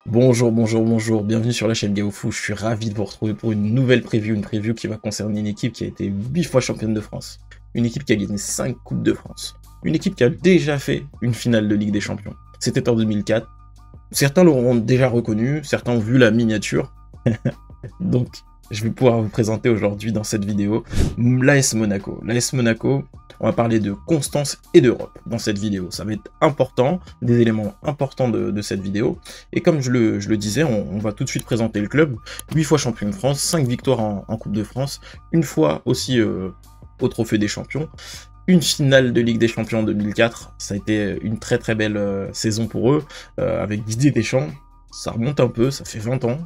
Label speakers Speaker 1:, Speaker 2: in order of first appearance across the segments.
Speaker 1: Bonjour, bonjour, bonjour, bienvenue sur la chaîne Gaofou, je suis ravi de vous retrouver pour une nouvelle preview, une preview qui va concerner une équipe qui a été 8 fois championne de France, une équipe qui a gagné 5 Coupes de France, une équipe qui a déjà fait une finale de Ligue des Champions. C'était en 2004, certains l'auront déjà reconnu, certains ont vu la miniature, donc je vais pouvoir vous présenter aujourd'hui dans cette vidéo l'AS Monaco. L'AS Monaco, on va parler de constance et d'Europe dans cette vidéo. Ça va être important, des éléments importants de cette vidéo. Et comme je le disais, on va tout de suite présenter le club. 8 fois champion de France, 5 victoires en Coupe de France, une fois aussi au Trophée des Champions. Une finale de Ligue des Champions en 2004, ça a été une très très belle saison pour eux, avec Didier Deschamps. Ça remonte un peu, ça fait 20 ans.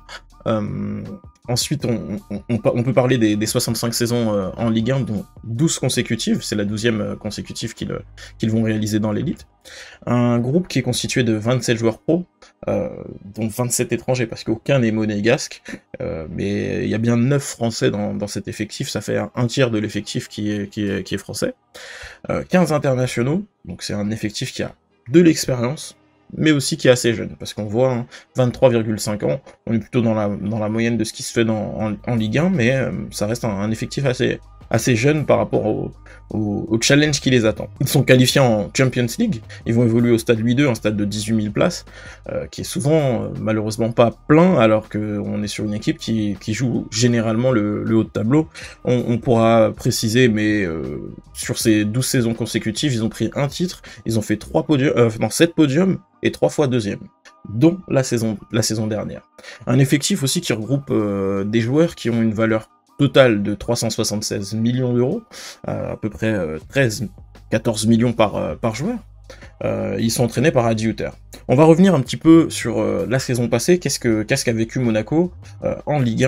Speaker 1: Ensuite, on peut parler des 65 saisons en Ligue 1, dont 12 consécutives, c'est la 12e consécutive qu'ils vont réaliser dans l'élite. Un groupe qui est constitué de 27 joueurs pro, dont 27 étrangers, parce qu'aucun n'est monégasque, mais il y a bien 9 Français dans cet effectif, ça fait un tiers de l'effectif qui est français. 15 internationaux, donc c'est un effectif qui a de l'expérience, mais aussi qui est assez jeune, parce qu'on voit hein, 23,5 ans, on est plutôt dans la moyenne de ce qui se fait en Ligue 1, mais ça reste un effectif assez jeune par rapport au challenge qui les attend. Ils sont qualifiés en Champions League, ils vont évoluer au stade Louis II, un stade de 18 000 places, qui est souvent malheureusement pas plein, alors qu'on est sur une équipe qui joue généralement le haut de tableau. On pourra préciser, mais sur ces 12 saisons consécutives, ils ont pris un titre, ils ont fait 7 podiums, et 3 fois deuxième, dont la saison dernière. Un effectif aussi qui regroupe des joueurs qui ont une valeur totale de 376 millions d'euros, à peu près 14 millions par joueur. Ils sont entraînés par Adi Hütter. On va revenir un petit peu sur la saison passée, qu'est-ce qu'a vécu Monaco en Ligue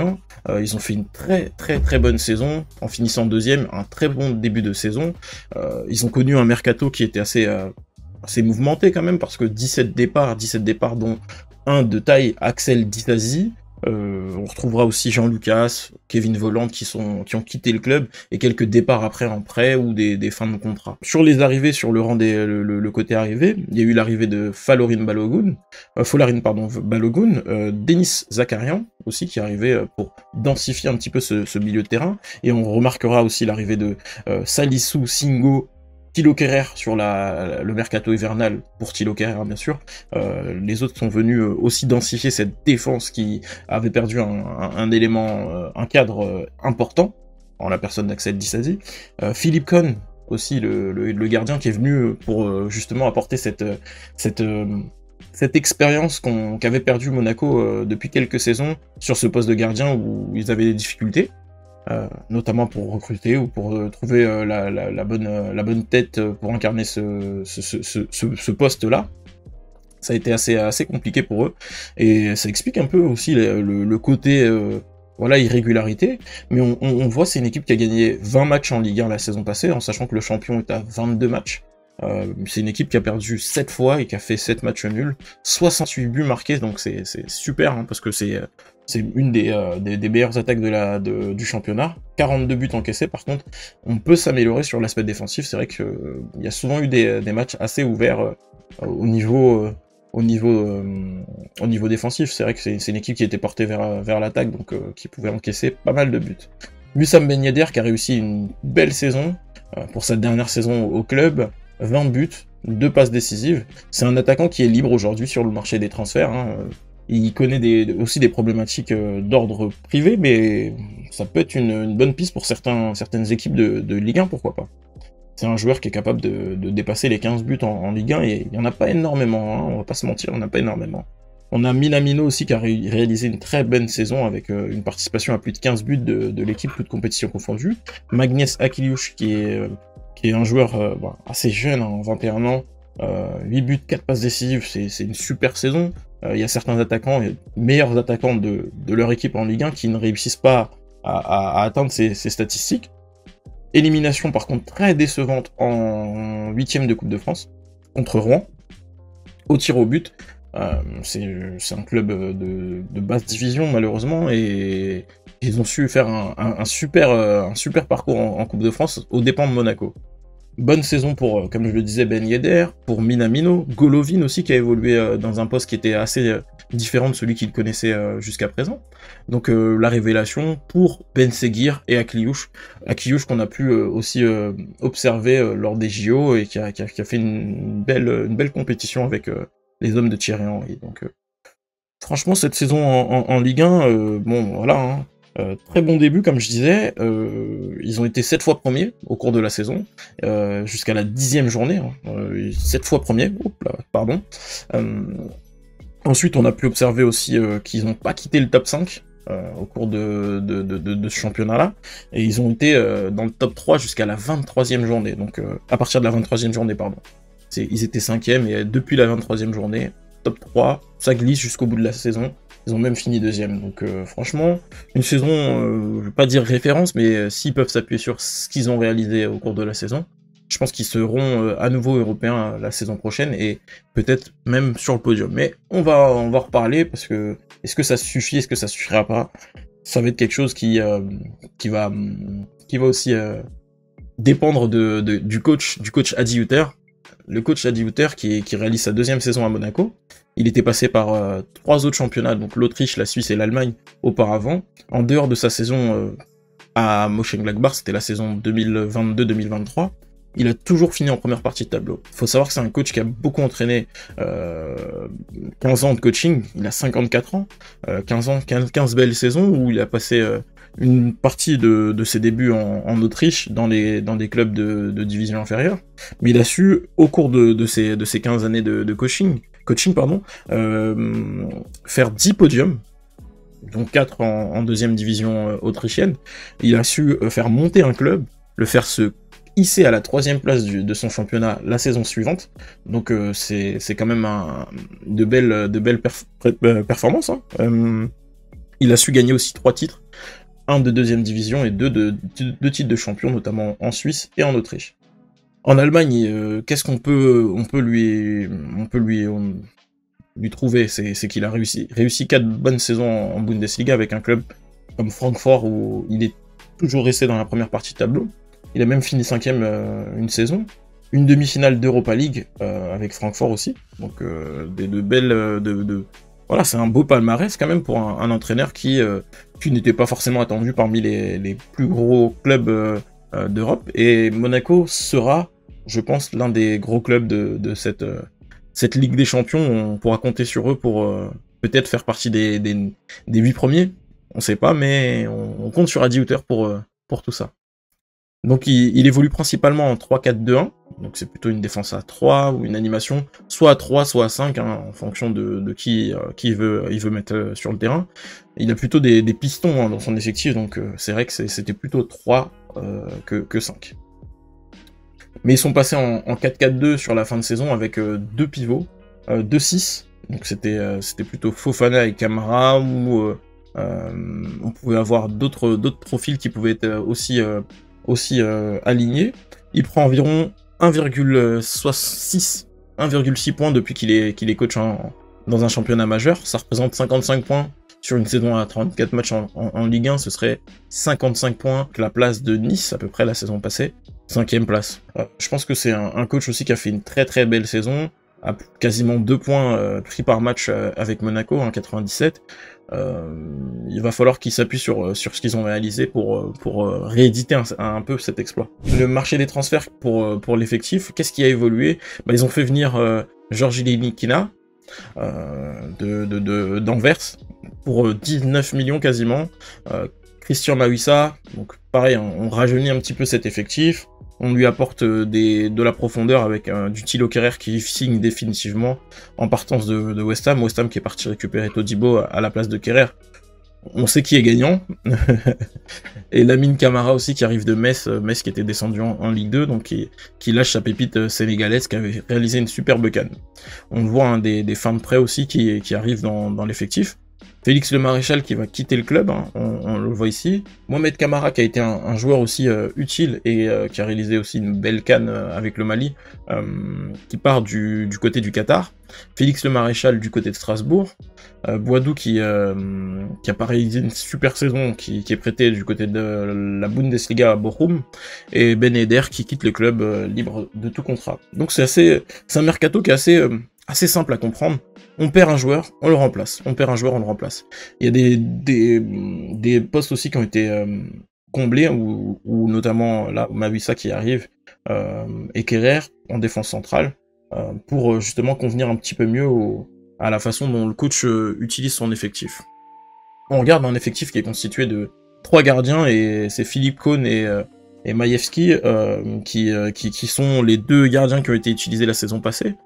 Speaker 1: 1. Ils ont fait une très bonne saison, en finissant deuxième, un très bon début de saison. Ils ont connu un mercato qui était assez mouvementé quand même, parce que 17 départs dont un de taille, Axel Disasi. On retrouvera aussi Jean Lucas, Kevin Volland qui ont quitté le club, et quelques départs après en prêt ou des fins de contrat. Sur les arrivées, sur le côté arrivé, il y a eu l'arrivée de Folarin Balogun, Denis Zakarian aussi qui est arrivé pour densifier un petit peu ce milieu de terrain, et on remarquera aussi l'arrivée de Salissou Singo, Thilo Kehrer sur le mercato hivernal, pour Thilo Kehrer bien sûr. Les autres sont venus aussi densifier cette défense qui avait perdu un élément, un cadre important, en la personne d'Axel Disasi. Philippe Cohn, aussi le gardien, qui est venu pour justement apporter cette expérience qu'avait perdu Monaco depuis quelques saisons sur ce poste de gardien où ils avaient des difficultés. Notamment pour recruter ou pour trouver la bonne tête pour incarner ce poste-là. Ça a été assez compliqué pour eux, et ça explique un peu aussi le côté voilà, irrégularité, mais on voit c'est une équipe qui a gagné 20 matchs en Ligue 1 la saison passée, en sachant que le champion est à 22 matchs. C'est une équipe qui a perdu 7 fois et qui a fait 7 matchs nuls, 68 buts marqués, donc c'est super, hein, parce que c'est une des meilleures attaques du championnat. 42 buts encaissés, par contre, on peut s'améliorer sur l'aspect défensif. C'est vrai qu'il y a souvent eu des matchs assez ouverts au niveau défensif. C'est vrai que c'est une équipe qui était portée vers l'attaque, donc qui pouvait encaisser pas mal de buts. Wissam Ben Yedder qui a réussi une belle saison pour sa dernière saison au club, 20 buts, 2 passes décisives. C'est un attaquant qui est libre aujourd'hui sur le marché des transferts, hein. Il connaît aussi des problématiques d'ordre privé, mais ça peut être une bonne piste pour certaines équipes de Ligue 1, pourquoi pas. C'est un joueur qui est capable de dépasser les 15 buts en Ligue 1, et il n'y en a pas énormément, hein, on va pas se mentir, il n'y en a pas énormément. On a Minamino aussi qui a réalisé une très bonne saison avec une participation à plus de 15 buts de l'équipe, toutes compétitions confondues. Magnès Akiliouche qui est un joueur assez jeune, hein, 21 ans, 8 buts, 4 passes décisives, c'est une super saison. Il y a certains attaquants, meilleurs attaquants de leur équipe en Ligue 1, qui ne réussissent pas à atteindre ces statistiques. Élimination par contre très décevante en 8ème de Coupe de France, contre Rouen, au tir au but. C'est un club de basse division malheureusement, et ils ont su faire un super parcours en Coupe de France aux dépens de Monaco. Bonne saison pour, comme je le disais, Ben Yedder, pour Minamino, Golovin aussi qui a évolué dans un poste qui était assez différent de celui qu'il connaissait jusqu'à présent. Donc la révélation pour Ben Seguir et Akliouche qu'on a pu aussi observer lors des JO et qui a fait une belle compétition avec les hommes de Thierry Henry. Donc franchement, cette saison en Ligue 1, bon voilà, hein, très bon début, comme je disais. Ils ont été 7 fois premiers au cours de la saison, jusqu'à la 10e journée. Hein, 7 fois premiers, pardon. Ensuite, on a pu observer aussi qu'ils n'ont pas quitté le top 5 au cours de ce championnat-là, et ils ont été dans le top 3 jusqu'à la 23e journée, donc à partir de la 23e journée, pardon. Ils étaient 5e, et depuis la 23e journée, top 3, ça glisse jusqu'au bout de la saison. Ils ont même fini 2e, donc franchement, une saison, je vais pas dire référence, mais s'ils peuvent s'appuyer sur ce qu'ils ont réalisé au cours de la saison, je pense qu'ils seront à nouveau européens la saison prochaine, et peut-être même sur le podium. Mais on va en reparler, parce que est-ce que ça suffit, est-ce que ça suffira pas? Ça va être quelque chose qui va aussi dépendre du coach Adi Hütter. Le coach Adi Hütter qui réalise sa 2e saison à Monaco. Il était passé par 3 autres championnats, donc l'Autriche, la Suisse et l'Allemagne auparavant. En dehors de sa saison à Mönchengladbach, c'était la saison 2022-2023. Il a toujours fini en première partie de tableau. Il faut savoir que c'est un coach qui a beaucoup entraîné 15 ans de coaching, il a 54 ans, 15 belles saisons où il a passé une partie de ses débuts en Autriche dans des clubs de division inférieure, mais il a su, au cours de ces 15 années de coaching, faire 10 podiums, donc 4 en 2e division autrichienne. Il a su faire monter un club, le faire se hisser à la 3e place de son championnat la saison suivante, donc c'est quand même de belles performances. Hein. Il a su gagner aussi 3 titres, un de 2e division et 2 titres de champion, notamment en Suisse et en Autriche. En Allemagne, qu'est-ce qu'on peut lui trouver? C'est qu'il a réussi 4 bonnes saisons en Bundesliga avec un club comme Francfort où il est toujours resté dans la première partie de tableau. Il a même fini 5e une saison. Une demi-finale d'Europa League avec Francfort aussi. Donc voilà, c'est un beau palmarès quand même pour un entraîneur qui n'était pas forcément attendu parmi les plus gros clubs d'Europe. Et Monaco sera, je pense, l'un des gros clubs de cette Ligue des Champions. On pourra compter sur eux pour peut-être faire partie des 8 premiers. On sait pas, mais on compte sur Adi Hütter pour tout ça. Donc il évolue principalement en 3-4-2-1, donc c'est plutôt une défense à 3 ou une animation soit à 3 soit à 5, hein, en fonction de qui il veut mettre sur le terrain. Il a plutôt des pistons hein, dans son effectif, donc c'est vrai que c'était plutôt 3 que 5. Mais ils sont passés en 4-4-2 sur la fin de saison avec 2 pivots, 2-6, donc c'était plutôt Fofana et Camara, où on pouvait avoir d'autres profils qui pouvaient être aussi aligné. Il prend environ 1,6 points depuis qu'il est coach dans un championnat majeur. Ça représente 55 points sur une saison à 34 matchs en Ligue 1. Ce serait 55 points que la place de Nice à peu près la saison passée, 5e place. Je pense que c'est un coach aussi qui a fait une très très belle saison, à quasiment 2 points pris par match avec Monaco en 97. Il va falloir qu'ils s'appuient sur ce qu'ils ont réalisé pour rééditer un peu cet exploit. Le marché des transferts pour l'effectif, qu'est-ce qui a évolué? Ils ont fait venir Georgi Linikina d'Anvers pour 19 millions quasiment. Christian Mawissa, donc pareil, on rajeunit un petit peu cet effectif. On lui apporte de la profondeur avec du Thilo Kehrer qui signe définitivement en partance de West Ham. West Ham qui est parti récupérer Todibo à la place de Kehrer. On sait qui est gagnant. Et Lamine Camara aussi qui arrive de Metz qui était descendu en Ligue 2, donc qui lâche sa pépite sénégalaise qui avait réalisé une superbe canne. On voit hein, des fins de prêt aussi qui arrivent dans l'effectif. Félix Le Maréchal qui va quitter le club, hein, on le voit ici. Mohamed Camara qui a été un joueur aussi utile et qui a réalisé aussi une belle canne avec le Mali, qui part du côté du Qatar. Félix Le Maréchal du côté de Strasbourg. Boadou qui a pas réalisé une super saison, qui est prêté du côté de la Bundesliga à Bochum. Et Ben Yedder qui quitte le club libre de tout contrat. Donc c'est un mercato qui est assez simple à comprendre. On perd un joueur, on le remplace. On perd un joueur, on le remplace. Il y a des postes aussi qui ont été comblés, ou notamment là, Mawissa qui arrive, et Kerrer en défense centrale, pour justement convenir un petit peu mieux à la façon dont le coach utilise son effectif. On regarde un effectif qui est constitué de 3 gardiens, et c'est Philippe Kohn et Majewski qui sont les 2 gardiens qui ont été utilisés la saison passée.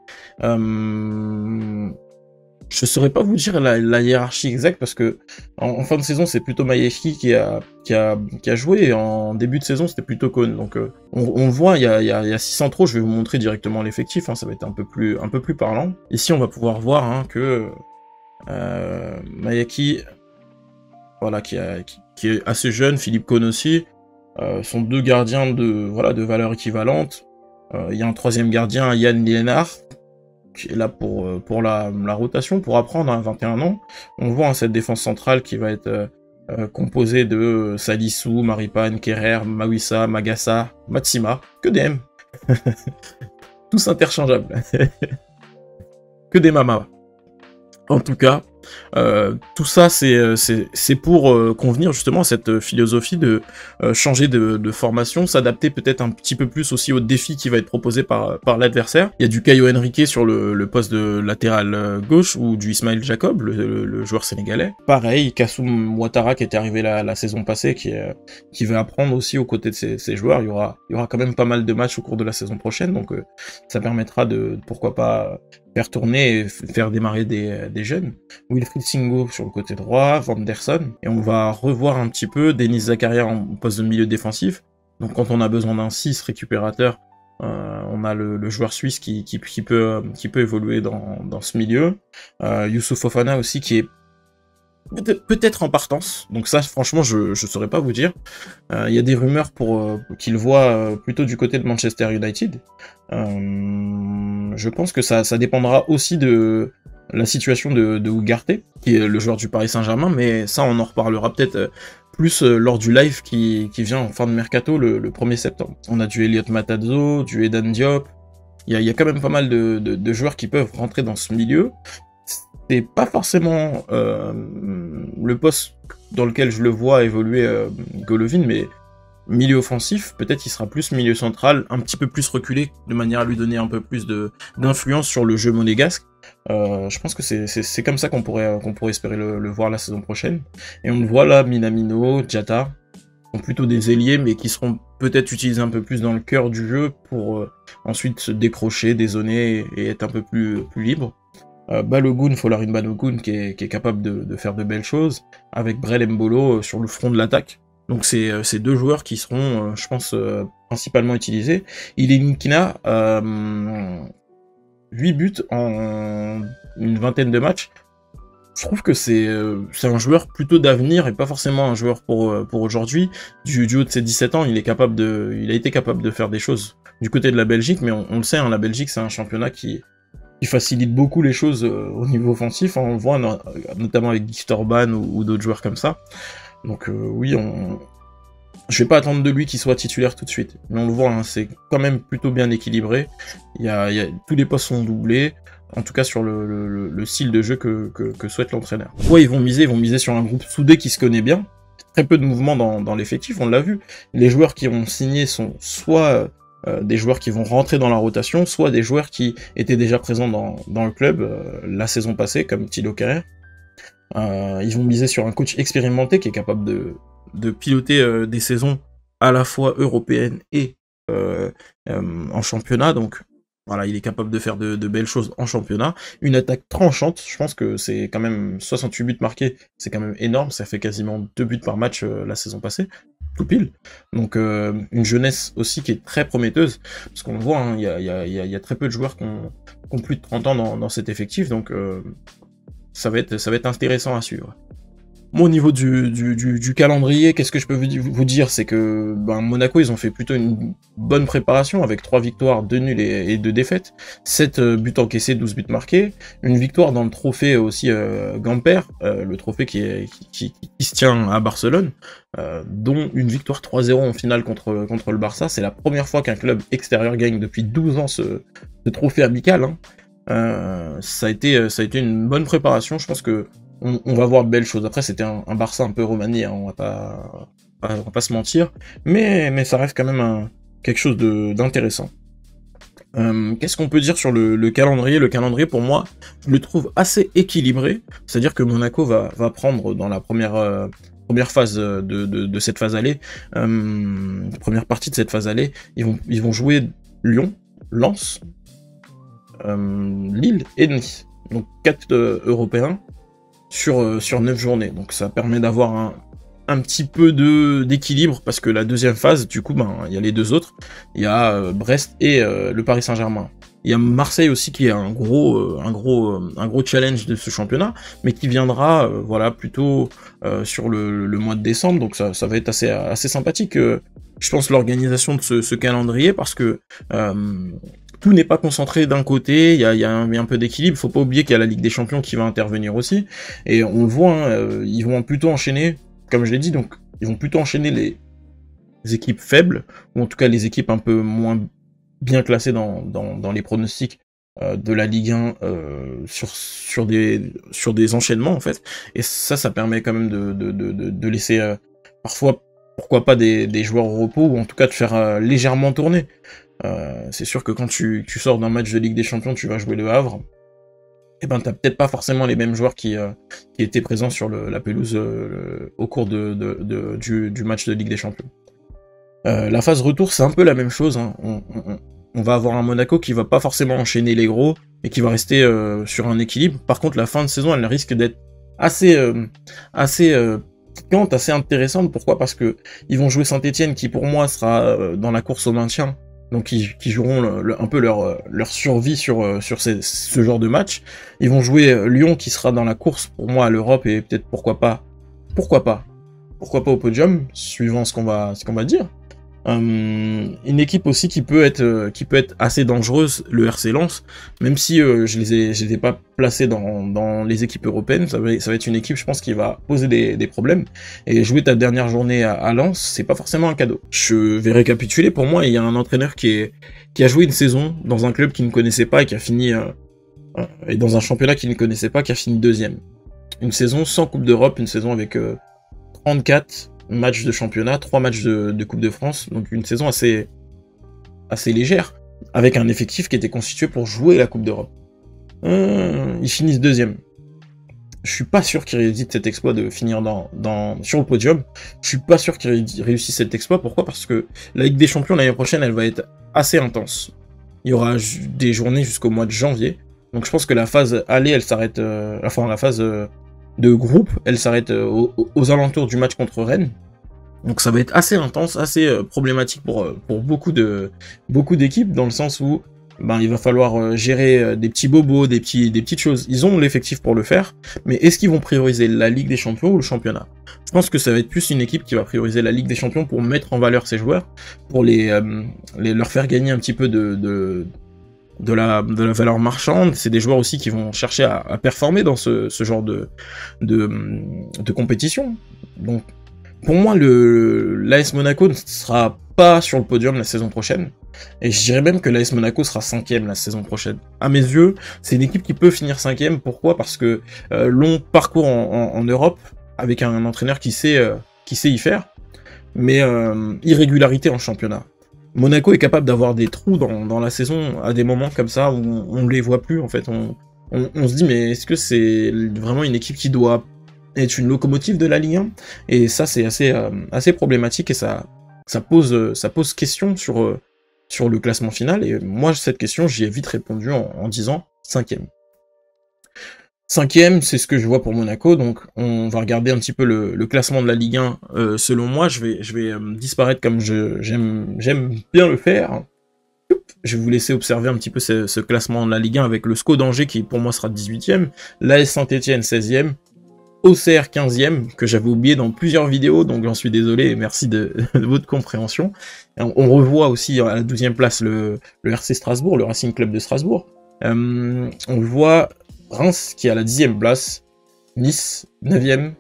Speaker 1: Je saurais pas vous dire la hiérarchie exacte, parce que en fin de saison c'est plutôt Majewski qui a joué, et en début de saison c'était plutôt Kohn. Donc on le voit, il y a 6 centraux. Je vais vous montrer directement l'effectif, hein, ça va être un peu plus parlant. Ici on va pouvoir voir, hein, que Majewski, voilà, qui est assez jeune, Philippe Kohn aussi, sont 2 gardiens de valeur équivalente. Il y a un 3e gardien, Yann Liénard, qui est là pour la rotation, pour apprendre, à 21 ans. On voit, hein, cette défense centrale qui va être composée de Salissou, Maripane, Kerrer, Mawissa, Magassa, Matsima, que des M. Tous interchangeables. Que des mamas. En tout cas, tout ça, c'est pour convenir justement à cette philosophie de changer de formation, s'adapter peut-être un petit peu plus aussi au défi qui va être proposé par l'adversaire. Il y a du Caio Henrique sur le poste de latéral gauche, ou du Ismaël Jacob, le joueur sénégalais. Pareil, Kassoum Ouattara qui était arrivé la saison passée, qui va apprendre aussi aux côtés de ces joueurs. Il y aura quand même pas mal de matchs au cours de la saison prochaine, donc ça permettra de, pourquoi pas, faire tourner et faire démarrer des jeunes. Wilfried Singo sur le côté droit, Vanderson, et on va revoir un petit peu Denis Zakaria en poste de milieu défensif. Donc quand on a besoin d'un 6 récupérateur, on a le joueur suisse qui peut évoluer dans ce milieu. Youssouf Fofana aussi, qui est peut-être en partance, donc ça franchement je saurais pas vous dire. Il y a des rumeurs pour qu'il voit plutôt du côté de Manchester United. Je pense que ça dépendra aussi de la situation de Ugarte, qui est le joueur du Paris Saint-Germain, mais ça on en reparlera peut-être plus lors du live qui vient en fin de mercato le 1er septembre. On a du Elliot Matadzo, du Eden Diop, il y a quand même pas mal de joueurs qui peuvent rentrer dans ce milieu. C'est pas forcément le poste dans lequel je le vois évoluer Golovin, mais milieu offensif, peut-être il sera plus milieu central, un petit peu plus reculé, de manière à lui donner un peu plus d'influence sur le jeu monégasque. Je pense que c'est comme ça qu'on pourrait espérer le voir la saison prochaine. Et on le voit là, Minamino, Diatta, sont plutôt des ailiers, mais qui seront peut-être utilisés un peu plus dans le cœur du jeu pour ensuite se décrocher, dézoner et être un peu plus libre. Balogun, Folarin Balogun, qui est capable de faire de belles choses, avec Brel Mbolo sur le front de l'attaque. Donc c'est 2 joueurs qui seront, je pense, principalement utilisés. Ilinkina, 8 buts en une vingtaine de matchs. Je trouve que c'est un joueur plutôt d'avenir et pas forcément un joueur pour aujourd'hui. Du haut de ses 17 ans, il a été capable de faire des choses du côté de la Belgique, mais on le sait, hein, la Belgique c'est un championnat qui facilite beaucoup les choses au niveau offensif, hein, on le voit notamment avec Gift Orban ou d'autres joueurs comme ça. Donc oui, je vais pas attendre de lui qu'il soit titulaire tout de suite, mais on le voit, hein, c'est quand même plutôt bien équilibré. Tous les postes sont doublés, en tout cas sur le style de jeu que souhaite l'entraîneur. Ouais, ils vont miser sur un groupe soudé qui se connaît bien. Très peu de mouvement dans l'effectif, on l'a vu. Les joueurs qui ont signé sont soit des joueurs qui vont rentrer dans la rotation, soit des joueurs qui étaient déjà présents dans le club la saison passée, comme Thilo Kehrer. Ils vont miser sur un coach expérimenté qui est capable de piloter des saisons à la fois européennes et en championnat, donc voilà, il est capable de faire de belles choses en championnat. Une attaque tranchante, je pense que c'est quand même 68 buts marqués, c'est quand même énorme, ça fait quasiment 2 buts par match la saison passée, tout pile. Donc une jeunesse aussi qui est très prometteuse, parce qu'on le voit, hein, il y a très peu de joueurs qui ont plus de 30 ans dans cet effectif, donc ça va être intéressant à suivre. Moi, au niveau du calendrier, qu'est-ce que je peux vous dire, c'est que Monaco, ils ont fait plutôt une bonne préparation avec 3 victoires, 2 nuls et 2 défaites, 7 buts encaissés, 12 buts marqués, une victoire dans le trophée aussi Gamper, le trophée qui se tient à Barcelone, dont une victoire 3-0 en finale contre le Barça. C'est la première fois qu'un club extérieur gagne depuis 12 ans ce trophée amical, hein. Ça a été une bonne préparation. Je pense que on va voir de belles choses. Après, c'était un Barça un peu remanié, hein, on va pas se mentir, mais ça reste quand même quelque chose d'intéressant. Qu'est-ce qu'on peut dire sur le calendrier? Le calendrier, pour moi, je le trouve assez équilibré. C'est-à-dire que Monaco va prendre dans la première phase de cette phase aller, première partie de cette phase aller, ils vont jouer Lyon, Lens, Lille et Nice. Donc 4 Européens sur 9 journées. Donc ça permet d'avoir un petit peu d'équilibre, parce que la deuxième phase, du coup, il y a les deux autres. Il y a Brest et le Paris Saint-Germain. Il y a Marseille aussi qui est un gros challenge de ce championnat, mais qui viendra voilà, plutôt sur le mois de décembre. Donc ça va être assez sympathique, je pense, l'organisation de ce calendrier, parce que tout n'est pas concentré d'un côté, il y a un peu d'équilibre. Faut pas oublier qu'il y a la Ligue des Champions qui va intervenir aussi, et on le voit, hein, ils vont plutôt enchaîner, comme je l'ai dit, donc ils vont plutôt enchaîner les équipes faibles, ou en tout cas les équipes un peu moins bien classées dans les pronostics de la Ligue 1 sur des enchaînements, en fait. Et ça permet quand même de laisser parfois, pourquoi pas, des joueurs au repos, ou en tout cas de faire légèrement tourner. C'est sûr que quand tu sors d'un match de Ligue des Champions, tu vas jouer Le Havre, et ben t'as peut-être pas forcément les mêmes joueurs qui étaient présents sur la pelouse au cours du match de Ligue des Champions. La phase retour, c'est un peu la même chose, hein. On va avoir un Monaco qui va pas forcément enchaîner les gros, et qui va rester sur un équilibre. Par contre, la fin de saison, elle risque d'être assez piquante, assez intéressante. Pourquoi? Parce que ils vont jouer Saint-Etienne, qui pour moi sera dans la course au maintien, donc qui joueront un peu leur survie sur ce genre de match. Ils vont jouer Lyon, qui sera dans la course pour moi à l'Europe, et peut-être pourquoi pas au podium, suivant ce qu'on va dire. Une équipe aussi qui peut être assez dangereuse, le RC Lens, même si je les ai pas placés dans les équipes européennes. Ça va être une équipe, je pense, qui va poser des problèmes, et jouer ta dernière journée à Lens, c'est pas forcément un cadeau. Je vais récapituler. Pour moi, il y a un entraîneur qui a joué une saison dans un club qu'il ne connaissait pas, et qui a fini et dans un championnat qu'il ne connaissait pas, qui a fini deuxième. Une saison sans Coupe d'Europe, une saison avec 34 matchs de championnat, 3 matchs de Coupe de France, donc une saison assez légère, avec un effectif qui était constitué pour jouer la Coupe d'Europe. Ils finissent deuxième. Je suis pas sûr qu'ils réussissent cet exploit de finir sur le podium. Je suis pas sûr qu'ils réussissent cet exploit. Pourquoi? Parce que la Ligue des Champions l'année prochaine, elle va être assez intense. Il y aura des journées jusqu'au mois de janvier. Donc je pense que la phase aller, elle s'arrête, la phase de groupe, elle s'arrête aux alentours du match contre Rennes. Donc ça va être assez intense, assez problématique pour beaucoup d'équipes, dans le sens où il va falloir gérer des petits bobos, des petites choses. Ils ont l'effectif pour le faire, mais est-ce qu'ils vont prioriser la Ligue des Champions ou le championnat? Je pense que ça va être plus une équipe qui va prioriser la Ligue des Champions pour mettre en valeur ses joueurs, pour leur faire gagner un petit peu de la valeur marchande. C'est des joueurs aussi qui vont chercher à performer dans ce genre de compétition. Donc pour moi, l'AS Monaco ne sera pas sur le podium la saison prochaine, et je dirais même que l'AS Monaco sera 5ème la saison prochaine. À mes yeux, c'est une équipe qui peut finir 5ème. Pourquoi? Parce que long parcours en Europe, avec un entraîneur qui sait y faire, mais irrégularité en championnat. Monaco est capable d'avoir des trous dans la saison à des moments comme ça où on ne les voit plus, en fait. On se dit, mais est-ce que c'est vraiment une équipe qui doit être une locomotive de la Ligue 1? Et ça, c'est assez problématique, et ça pose question sur le classement final. Et moi, cette question, j'y ai vite répondu en disant 5ème. 5ème, c'est ce que je vois pour Monaco. Donc on va regarder un petit peu le classement de la Ligue 1. Selon moi, je vais disparaître comme j'aime bien le faire. Je vais vous laisser observer un petit peu ce classement de la Ligue 1, avec le SCO d'Angers qui pour moi sera 18ème, l'AS Saint-Etienne 16ème, Auxerre 15ème, que j'avais oublié dans plusieurs vidéos, donc j'en suis désolé, et merci de votre compréhension. On revoit aussi à la 12ème place le RC Strasbourg, le Racing Club de Strasbourg. On voit Reims qui est à la 10ème place, Nice 9ème,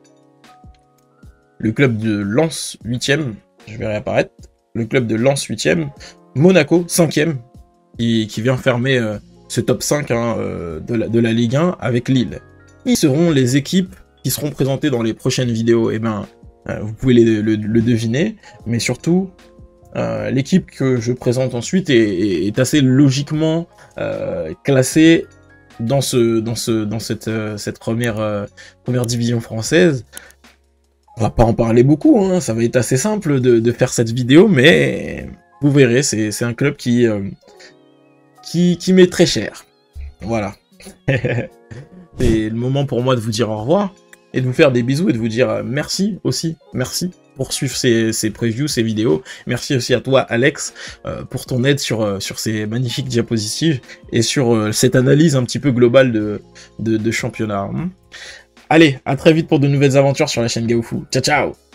Speaker 1: le club de Lens 8ème, je vais réapparaître, le club de Lens 8ème, Monaco 5ème, qui vient fermer ce top 5 hein, de la Ligue 1 avec Lille. Qui seront les équipes qui seront présentées dans les prochaines vidéos? Eh ben, vous pouvez le deviner, mais surtout, l'équipe que je présente ensuite est assez logiquement classée dans cette première division française. On va pas en parler beaucoup, hein, ça va être assez simple de faire cette vidéo, mais vous verrez, c'est un club qui m'est très cher. Voilà. C'est le moment pour moi de vous dire au revoir, et de vous faire des bisous, et de vous dire merci aussi, merci pour suivre ces previews, ces vidéos. Merci aussi à toi, Alex, pour ton aide sur ces magnifiques diapositives, et sur cette analyse un petit peu globale de championnat. Allez, à très vite pour de nouvelles aventures sur la chaîne Gaofu. Ciao, ciao!